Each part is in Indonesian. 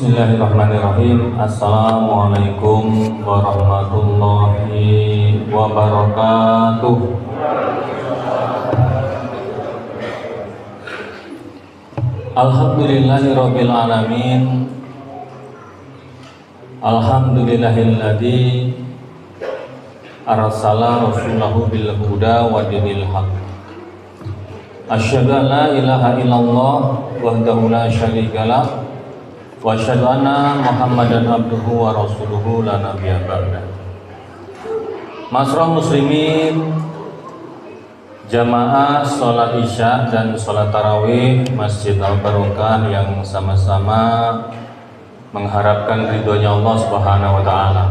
Bismillahirrahmanirrahim. Assalamualaikum warahmatullahi wabarakatuh. Alhamdulillahirabbil alamin. Alhamdulillahilladzi arsala rasulahu bil huda wa dinil haq. Asyhadu an la ilaha illallah wahdahu la syarikalah wa asyhadu anna Muhammadan abduhu wa rasuluhu la nabiyya ba'da. Masra muslimin, jamaah sholat isya dan sholat tarawih Masjid Al-Barokah yang sama-sama mengharapkan ridhonya Allah Subhanahu wa ta'ala.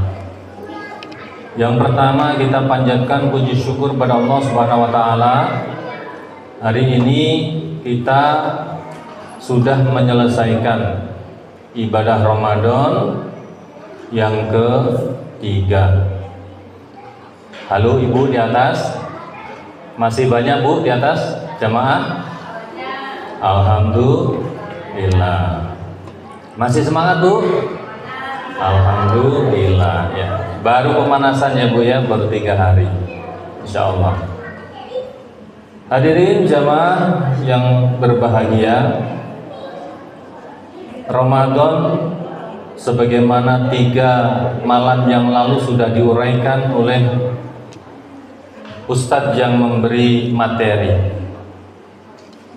Yang pertama, kita panjatkan puji syukur pada Allah Subhanahu wa ta'ala. Hari ini kita sudah menyelesaikan ibadah Ramadan yang ketiga. Halo Ibu di atas, masih banyak Bu di atas jamaah? Alhamdulillah. Masih semangat Bu? Alhamdulillah ya. Baru pemanasan ya Bu ya, baru 3 hari insya Allah. Hadirin jamaah yang berbahagia, Ramadan sebagaimana 3 malam yang lalu sudah diuraikan oleh Ustadz yang memberi materi.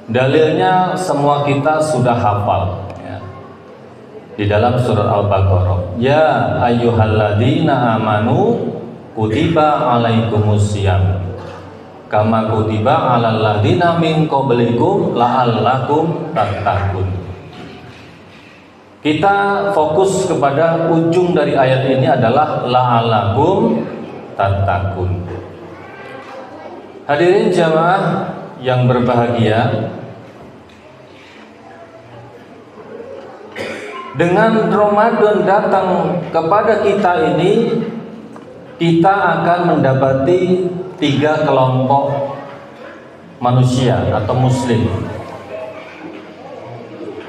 Dalilnya semua kita sudah hafal ya. Di dalam surat Al-Baqarah, ya ayyuhalladzina amanu kutiba alaikumusiyam kama kutiba alal ladzina min qablikum la'allakum tattaqun. Kita fokus kepada ujung dari ayat ini adalah la'allakum tattaqun. Hadirin jamaah yang berbahagia, dengan Ramadan datang kepada kita ini, kita akan mendapati 3 kelompok manusia atau muslim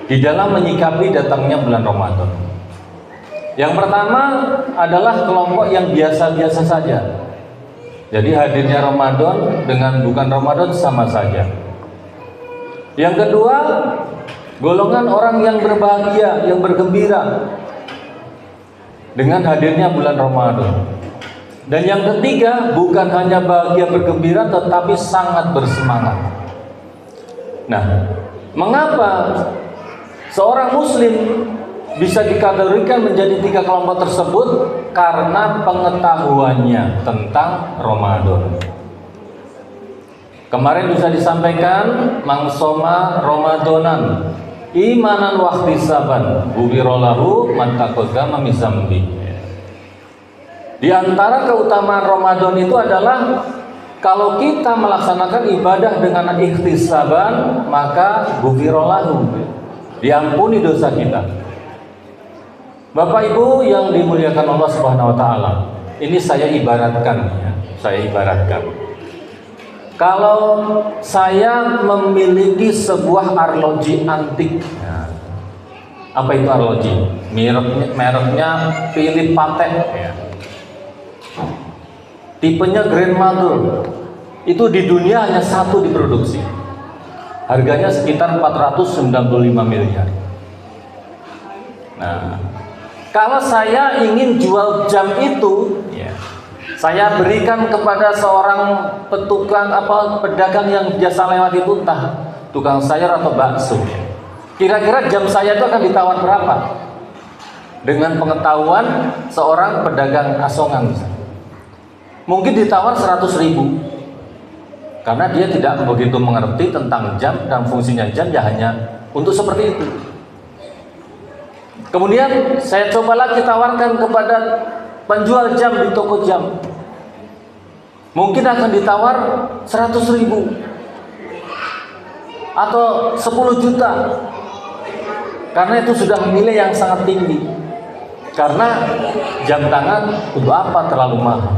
di dalam menyikapi datangnya bulan Ramadan. Yang pertama adalah kelompok yang biasa-biasa saja. Jadi hadirnya Ramadan dengan bukan Ramadan sama saja. Yang kedua, golongan orang yang berbahagia, yang bergembira dengan hadirnya bulan Ramadan. Dan yang ketiga, bukan hanya bahagia bergembira tetapi sangat bersemangat. Nah, mengapa seorang muslim bisa dikategorikan menjadi 3 kelompok tersebut? Karena pengetahuannya tentang Ramadan. Kemarin bisa disampaikan, mangsoma Ramadanan imanan wahtisaban gubirolahu mantaqaddama min zambi. Di antara keutamaan Ramadan itu adalah kalau kita melaksanakan ibadah dengan ikhtisaban, maka gubirolahu, diampuni dosa kita. Bapak Ibu yang dimuliakan Allah Subhanahu wa taala, ini saya ibaratkan ya, saya ibaratkan. Kalau saya memiliki sebuah arloji antik. Ya. Apa itu arloji? Mereknya Philip Patek ya. Tipenya Grandmother. Itu di dunia hanya 1 diproduksi. Harganya sekitar 495 miliar. Nah, kalau saya ingin jual jam itu, ya, saya berikan kepada seorang pedagang yang biasa lewat itu, entah tukang sayur atau bakso. Kira-kira jam saya itu akan ditawar berapa? Dengan pengetahuan seorang pedagang asongan, mungkin ditawar 100.000, karena dia tidak begitu mengerti tentang jam dan fungsinya jam, ya hanya untuk seperti itu. Kemudian saya coba lagi tawarkan kepada penjual jam di toko jam, mungkin akan ditawar 100.000 atau 10 juta, karena itu sudah nilai yang sangat tinggi. Karena jam tangan untuk apa terlalu mahal.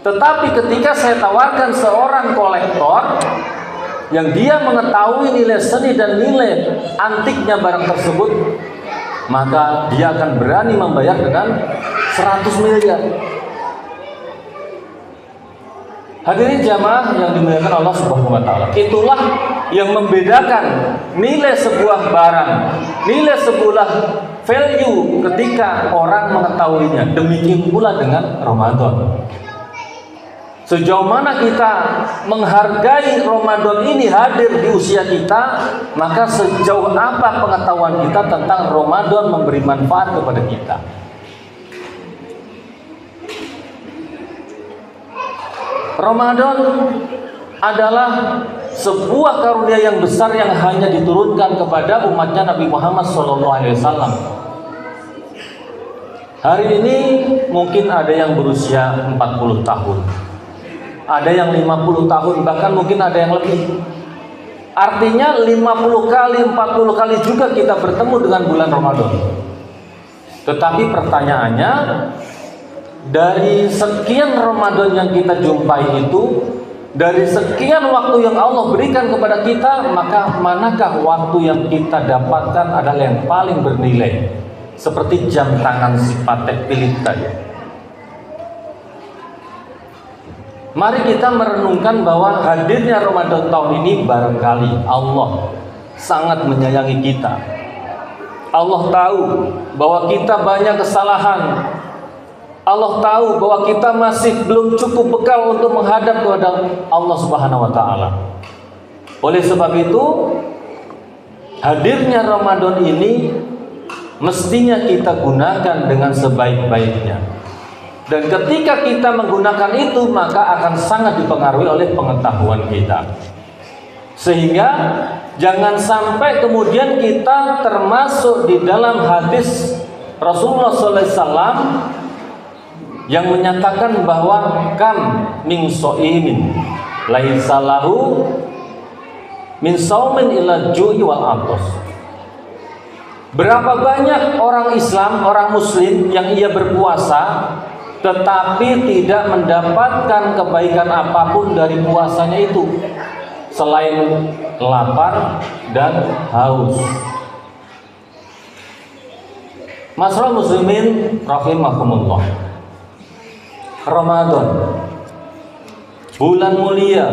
Tetapi ketika saya tawarkan seorang kolektor yang dia mengetahui nilai seni dan nilai antiknya barang tersebut, maka dia akan berani membayar dengan 100 miliar. Hadirin jamaah yang dimuliakan Allah Subhanahu wa taala. Itulah yang membedakan nilai sebuah barang, nilai sebuah value ketika orang mengetahuinya. Demikian pula dengan Ramadan. Sejauh mana kita menghargai Ramadan ini hadir di usia kita, maka sejauh apa pengetahuan kita tentang Ramadan memberi manfaat kepada kita. Ramadan adalah sebuah karunia yang besar yang hanya diturunkan kepada umatnya Nabi Muhammad SAW. Hari ini mungkin ada yang berusia 40 tahun, ada yang 50 tahun, bahkan mungkin ada yang lebih. Artinya 50 kali, 40 kali juga kita bertemu dengan bulan Ramadan. Tetapi pertanyaannya, dari sekian Ramadan yang kita jumpai itu, dari sekian waktu yang Allah berikan kepada kita, maka manakah waktu yang kita dapatkan adalah yang paling bernilai? Seperti jam tangan si Patek Philippe tadi. Mari kita merenungkan bahwa hadirnya Ramadan tahun ini barangkali Allah sangat menyayangi kita. Allah tahu bahwa kita banyak kesalahan. Allah tahu bahwa kita masih belum cukup bekal untuk menghadap kepada Allah Subhanahu wa taala. Oleh sebab itu, hadirnya Ramadan ini mestinya kita gunakan dengan sebaik-baiknya. Dan ketika kita menggunakan itu, maka akan sangat dipengaruhi oleh pengetahuan kita. Sehingga jangan sampai kemudian kita termasuk di dalam hadis Rasulullah SAW yang menyatakan bahwa kam min so'imin laisa lahu min saumin illa ju'i wal atos. Berapa banyak orang Islam, orang Muslim yang ia berpuasa tetapi tidak mendapatkan kebaikan apapun dari puasanya itu selain lapar dan haus. Masyaallah muslimin rahimakumullah. Ramadan, bulan mulia,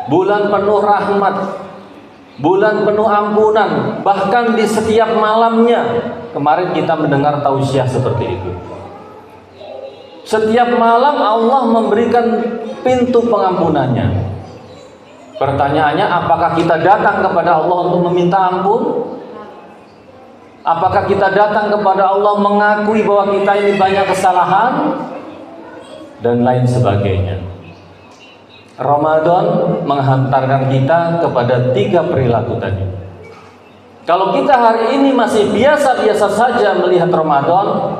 bulan penuh rahmat, bulan penuh ampunan, bahkan di setiap malamnya. Kemarin kita mendengar tausiah seperti itu. Setiap malam Allah memberikan pintu pengampunannya. Pertanyaannya, apakah kita datang kepada Allah untuk meminta ampun? Apakah kita datang kepada Allah mengakui bahwa kita ini banyak kesalahan? Dan lain sebagainya. Ramadan menghantarkan kita kepada 3 perilaku tadi. Kalau kita hari ini masih biasa-biasa saja melihat Ramadan,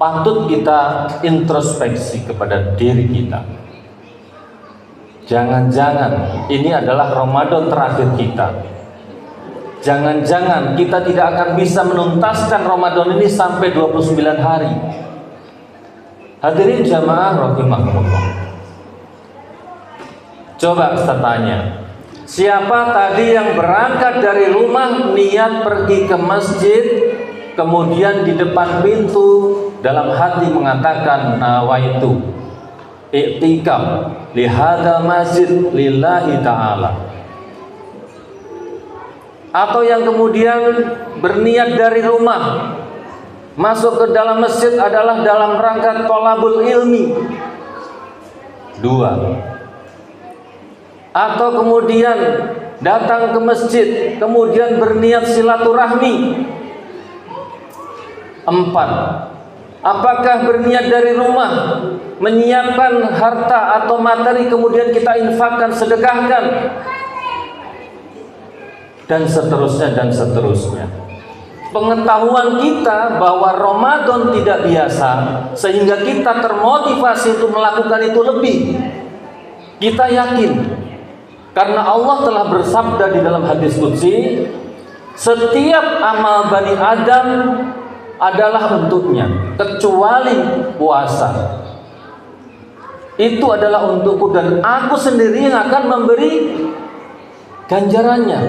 patut kita introspeksi kepada diri kita. Jangan-jangan ini adalah Ramadan terakhir kita. Jangan-jangan kita tidak akan bisa menuntaskan Ramadan ini sampai 29 hari. Hadirin jamaah rahimakumullah. Coba saya tanya, siapa tadi yang berangkat dari rumah niat pergi ke masjid, kemudian di depan pintu dalam hati mengatakan nawaitu i'tikaf li hadzal masjid lillahi ta'ala? Atau yang kemudian berniat dari rumah masuk ke dalam masjid adalah dalam rangka thalabul ilmi? 2. Atau kemudian datang ke masjid kemudian berniat silaturahmi? 4. Apakah berniat dari rumah menyiapkan harta atau materi kemudian kita infakkan, sedekahkan, dan seterusnya dan seterusnya. Pengetahuan kita bahwa Ramadan tidak biasa sehingga kita termotivasi untuk melakukan itu lebih. Kita yakin karena Allah telah bersabda di dalam hadis qudsi, setiap amal Bani Adam adalah untuknya kecuali puasa. Itu adalah untukku dan aku sendiri yang akan memberi ganjarannya.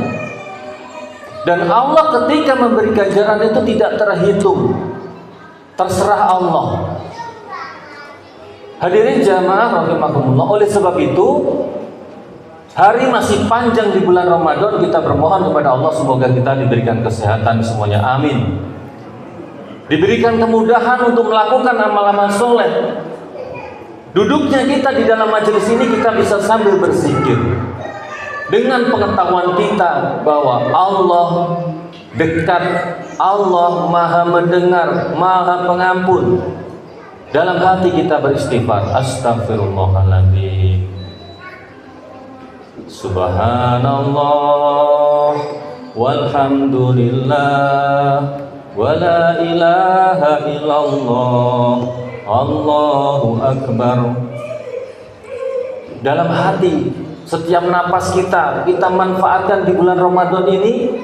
Dan Allah ketika memberi ganjaran itu tidak terhitung, terserah Allah. Hadirin jamaah rahimakumullah, oleh sebab itu hari masih panjang di bulan Ramadan, kita bermohon kepada Allah semoga kita diberikan kesehatan semuanya, amin. Diberikan kemudahan untuk melakukan amal-amal soleh. Duduknya kita di dalam majelis ini kita bisa sambil berzikir dengan pengetahuan kita bahwa Allah dekat, Allah maha mendengar, maha pengampun. Dalam hati kita beristighfar, astagfirullahaladzim, subhanallah, walhamdulillah, wala ilaha illallah, Allahu akbar. Dalam hati, setiap napas kita manfaatkan di bulan Ramadan ini.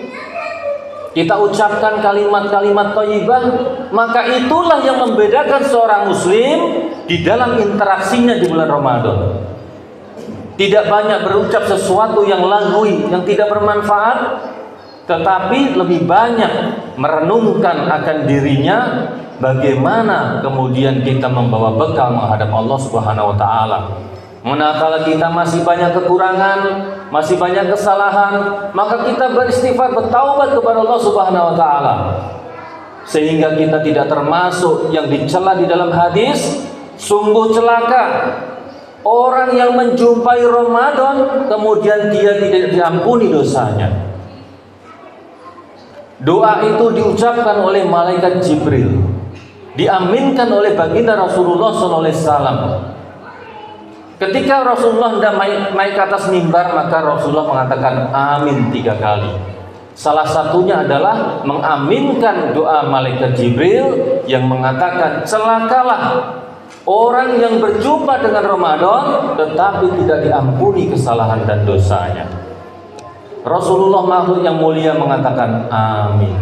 Kita ucapkan kalimat-kalimat thayyibah, maka itulah yang membedakan seorang muslim di dalam interaksinya di bulan Ramadan. Tidak banyak berucap sesuatu yang lagwi, yang tidak bermanfaat, tetapi lebih banyak merenungkan akan dirinya, bagaimana kemudian kita membawa bekal menghadap Allah Subhanahu wa taala. Manakala kita masih banyak kekurangan, masih banyak kesalahan, maka kita beristighfar, bertaubat kepada Allah Subhanahu wa taala. Sehingga kita tidak termasuk yang dicela di dalam hadis, sungguh celaka orang yang menjumpai Ramadan kemudian dia tidak diampuni dosanya. Doa itu diucapkan oleh malaikat Jibril, diaminkan oleh baginda Rasulullah SAW. Ketika Rasulullah hendak naik ke atas mimbar, maka Rasulullah mengatakan amin 3 kali. Salah satunya adalah mengaminkan doa malaikat Jibril yang mengatakan, celakalah orang yang berjumpa dengan Ramadan tetapi tidak diampuni kesalahan dan dosanya. Rasulullah makhluk yang mulia mengatakan amin.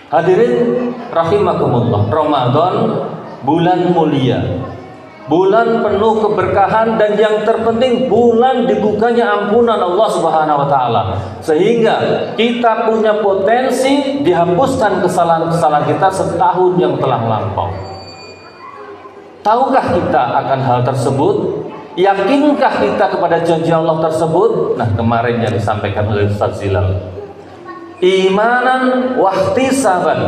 Hadirin rahimakumullah, Ramadan bulan mulia, bulan penuh keberkahan, dan yang terpenting bulan dibukanya ampunan Allah Subhanahu wa taala, sehingga kita punya potensi dihapuskan kesalahan-kesalahan kita setahun yang telah lampau. Tahukah kita akan hal tersebut? Yakinkah kita kepada janji Allah tersebut? Nah, kemarin yang disampaikan oleh Ustaz Zilal, imanan wahtisaban.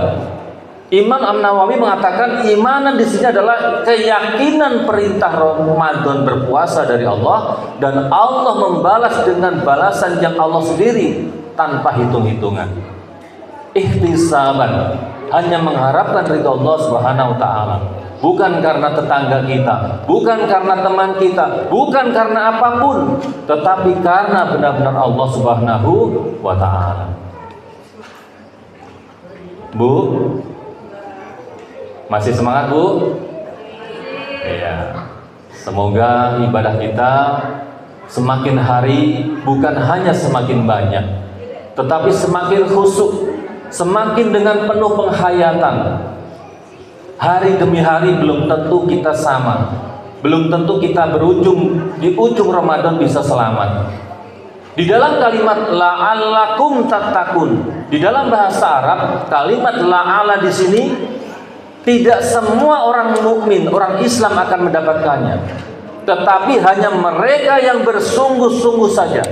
Imam An-Nawawi mengatakan imanan di sini adalah keyakinan perintah Ramadan berpuasa dari Allah, dan Allah membalas dengan balasan yang Allah sendiri tanpa hitung-hitungan. Ihtisaban, hanya mengharapkan ridha Allah Subhanahu wa taala, bukan karena tetangga kita, bukan karena teman kita, bukan karena apapun, tetapi karena benar-benar Allah Subhanahu wa taala. Bu, masih semangat, Bu? Iya. Semoga ibadah kita semakin hari bukan hanya semakin banyak, tetapi semakin khusyuk, semakin dengan penuh penghayatan. Hari demi hari belum tentu kita sama, belum tentu kita di ujung Ramadan bisa selamat. Di dalam kalimat la'allakum tattaqun, di dalam bahasa Arab kalimat la'ala di sini tidak semua orang mukmin, orang Islam akan mendapatkannya, tetapi hanya mereka yang bersungguh-sungguh saja.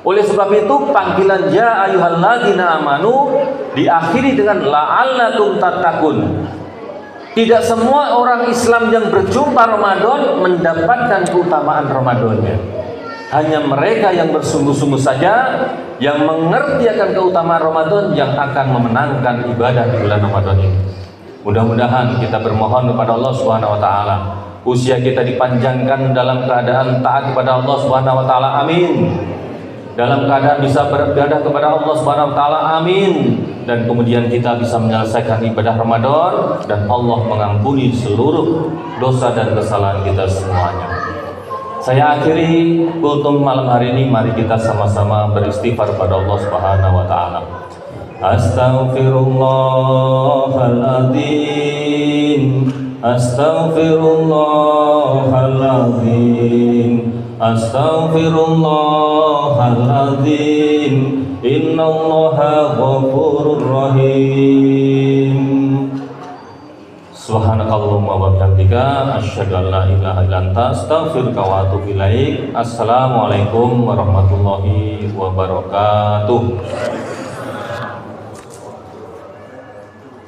Oleh sebab itu panggilan ya ayyuhalladzina amanu diakhiri dengan la'allakum tattaqun. Tidak semua orang Islam yang berjumpa Ramadan mendapatkan keutamaan Ramadannya. Hanya mereka yang bersungguh-sungguh saja, yang mengerti akan keutamaan Ramadan, yang akan memenangkan ibadah di bulan Ramadan ini. Mudah-mudahan kita bermohon kepada Allah Subhanahu wa taala, usia kita dipanjangkan dalam keadaan taat kepada Allah Subhanahu wa taala, amin. Dalam keadaan bisa beribadah kepada Allah Subhanahu wa taala, amin. Dan kemudian kita bisa menyelesaikan ibadah Ramadan dan Allah mengampuni seluruh dosa dan kesalahan kita semuanya. Saya akhiri kultum malam hari ini, mari kita sama-sama beristighfar pada Allah Subhanahu wa taala. Astaghfirullahaladzim, astaghfirullahaladzim, astaghfirullahaladzim. innallaha ghafurur rahim. Subhanakallahumma wa bihamdika asyhadu an la ilaha illa anta astaghfiruka wa atubu ilaik. Assalamualaikum warahmatullahi wabarakatuh.